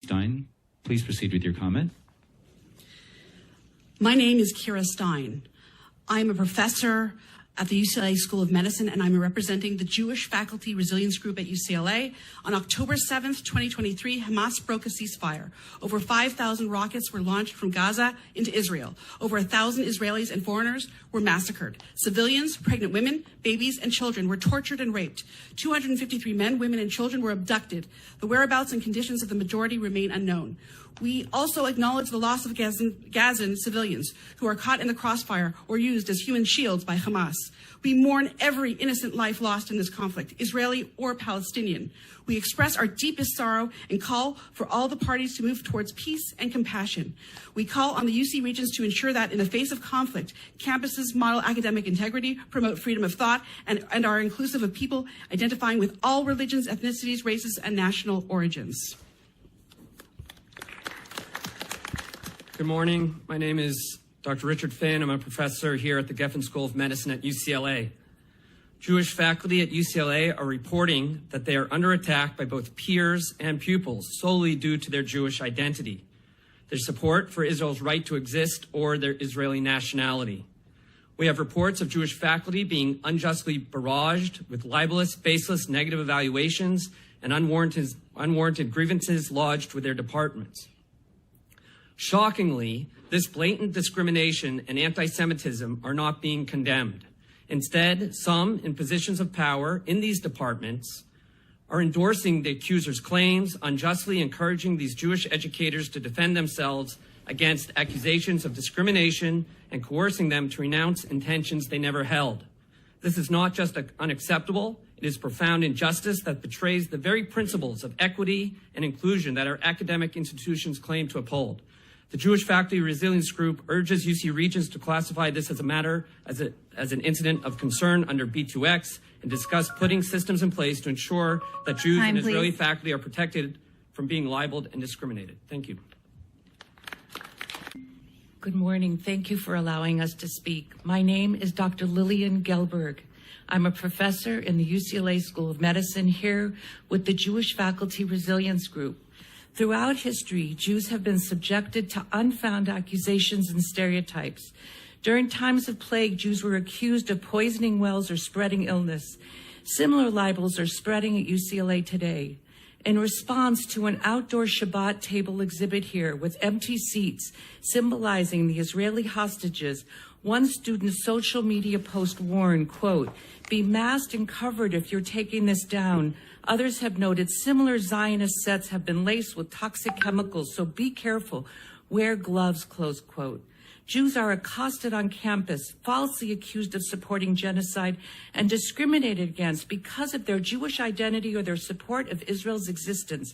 Stein, please proceed with your comment. My name is Kira Stein. I'm a professor at the UCLA School of Medicine, and I'm representing the Jewish Faculty Resilience Group at UCLA. On October 7th, 2023, Hamas broke a ceasefire. Over 5,000 rockets were launched from Gaza into Israel. Over 1,000 Israelis and foreigners were massacred. Civilians, pregnant women, babies, and children were tortured and raped. 253 men, women, and children were abducted. The whereabouts and conditions of the majority remain unknown. We also acknowledge the loss of Gazan civilians who are caught in the crossfire or used as human shields by Hamas. We mourn every innocent life lost in this conflict, Israeli or Palestinian. We express our deepest sorrow and call for all the parties to move towards peace and compassion. We call on the UC Regents to ensure that in the face of conflict, campuses model academic integrity, promote freedom of thought, and are inclusive of people identifying with all religions, ethnicities, races, and national origins. Good morning. My name is Dr. Richard Finn. I'm a professor here at the Geffen School of Medicine at UCLA. Jewish faculty at UCLA are reporting that they are under attack by both peers and pupils solely due to their Jewish identity, their support for Israel's right to exist, or their Israeli nationality. We have reports of Jewish faculty being unjustly barraged with libelous, baseless, negative evaluations and unwarranted grievances lodged with their departments. Shockingly, this blatant discrimination and anti-Semitism are not being condemned. Instead, some in positions of power in these departments are endorsing the accuser's claims, unjustly encouraging these Jewish educators to defend themselves against accusations of discrimination and coercing them to renounce intentions they never held. This is not just unacceptable, it is profound injustice that betrays the very principles of equity and inclusion that our academic institutions claim to uphold. The Jewish Faculty Resilience Group urges UC Regents to classify this as an incident of concern under B2X and discuss putting systems in place to ensure that Jews and Israeli faculty are protected from being libeled and discriminated. Thank you. Good morning. Thank you for allowing us to speak. My name is Dr. Lillian Gelberg. I'm a professor in the UCLA School of Medicine here with the Jewish Faculty Resilience Group. Throughout history, Jews have been subjected to unfounded accusations and stereotypes. During times of plague, Jews were accused of poisoning wells or spreading illness. Similar libels are spreading at UCLA today. In response to an outdoor Shabbat table exhibit here with empty seats symbolizing the Israeli hostages, one student's social media post warned, quote, "Be masked and covered if you're taking this down. Others have noted similar Zionist sets have been laced with toxic chemicals, so be careful. Wear gloves," close quote. Jews are accosted on campus, falsely accused of supporting genocide, and discriminated against because of their Jewish identity or their support of Israel's existence.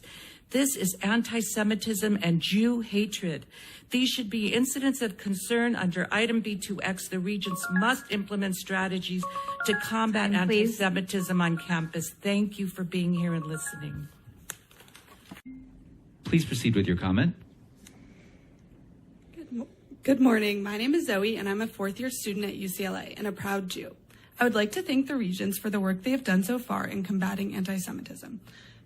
This is anti-Semitism and Jew hatred. These should be incidents of concern under item B2X. The Regents must implement strategies to combat anti-Semitism on campus. Thank you for being here and listening. Please proceed with your comment. Good morning. My name is Zoe, and I'm a fourth-year student at UCLA and a proud Jew. I would like to thank the Regents for the work they have done so far in combating anti-Semitism.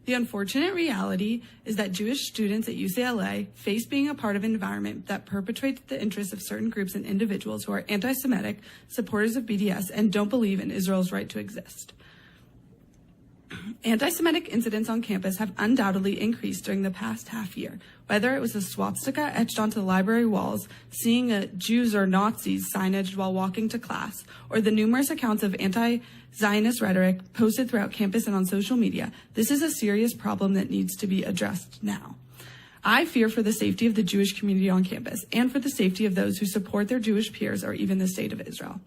The unfortunate reality is that Jewish students at UCLA face being a part of an environment that perpetrates the interests of certain groups and individuals who are anti-Semitic, supporters of BDS, and don't believe in Israel's right to exist. Anti-Semitic incidents on campus have undoubtedly increased during the past half year, whether it was a swastika etched onto the library walls, seeing a Jews or Nazis signage while walking to class, or the numerous accounts of anti-Zionist rhetoric posted throughout campus and on social media. This is a serious problem that needs to be addressed now. I fear for the safety of the Jewish community on campus and for the safety of those who support their Jewish peers or even the state of Israel.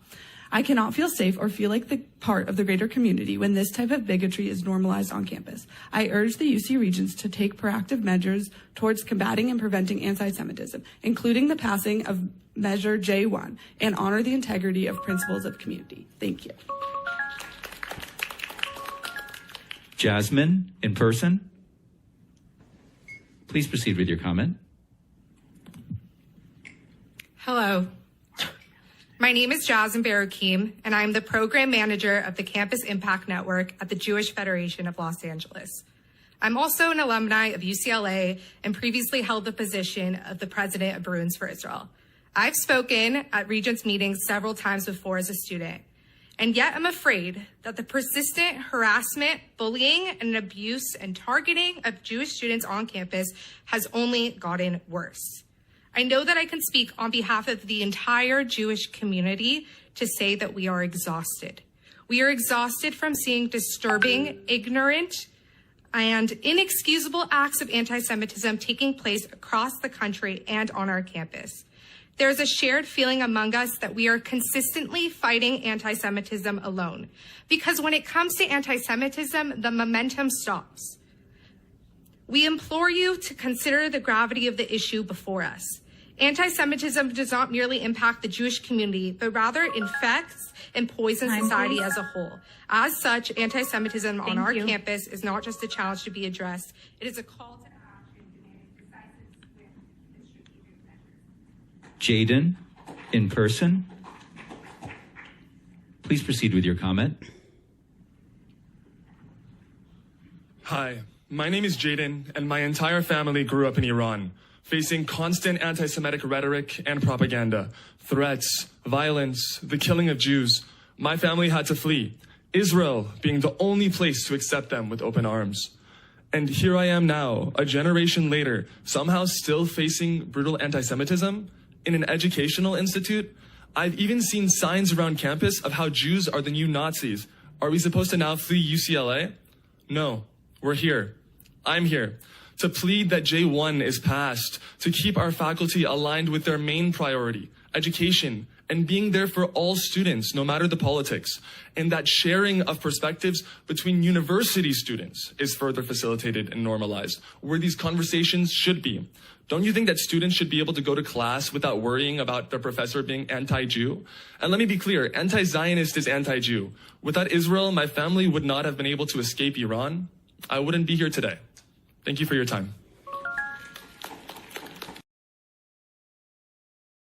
I cannot feel safe or feel like the part of the greater community when this type of bigotry is normalized on campus. I urge the UC Regents to take proactive measures towards combating and preventing anti-Semitism, including the passing of Measure J1, and honor the integrity of principles of community. Thank you. Jasmine, in person. Please proceed with your comment. Hello. My name is Jaden Barakim, and I'm the program manager of the Campus Impact Network at the Jewish Federation of Los Angeles. I'm also an alumni of UCLA and previously held the position of the president of Bruins for Israel. I've spoken at Regents meetings several times before as a student, and yet I'm afraid that the persistent harassment, bullying, and abuse and targeting of Jewish students on campus has only gotten worse. I know that I can speak on behalf of the entire Jewish community to say that we are exhausted. We are exhausted from seeing disturbing, ignorant, and inexcusable acts of anti-Semitism taking place across the country and on our campus. There's a shared feeling among us that we are consistently fighting anti-Semitism alone, because when it comes to anti-Semitism, the momentum stops. We implore you to consider the gravity of the issue before us. Anti-Semitism does not merely impact the Jewish community, but rather infects and poisons society as a whole. As such, anti-Semitism on our campus is not just a challenge to be addressed, it is a call to action demanding decisive, swift, and strategic measures. Jaden, in person. Please proceed with your comment. Hi, my name is Jaden, and my entire family grew up in Iran, facing constant anti-Semitic rhetoric and propaganda, threats, violence, the killing of Jews. My family had to flee, Israel being the only place to accept them with open arms. And here I am now, a generation later, somehow still facing brutal anti-Semitism in an educational institute. I've even seen signs around campus of how Jews are the new Nazis. Are we supposed to now flee UCLA? No, we're here. I'm here to plead that J1 is passed, to keep our faculty aligned with their main priority, education, and being there for all students, no matter the politics, and that sharing of perspectives between university students is further facilitated and normalized, where these conversations should be. Don't you think that students should be able to go to class without worrying about their professor being anti-Jew? And let me be clear, anti-Zionist is anti-Jew. Without Israel, my family would not have been able to escape Iran. I wouldn't be here today. Thank you for your time.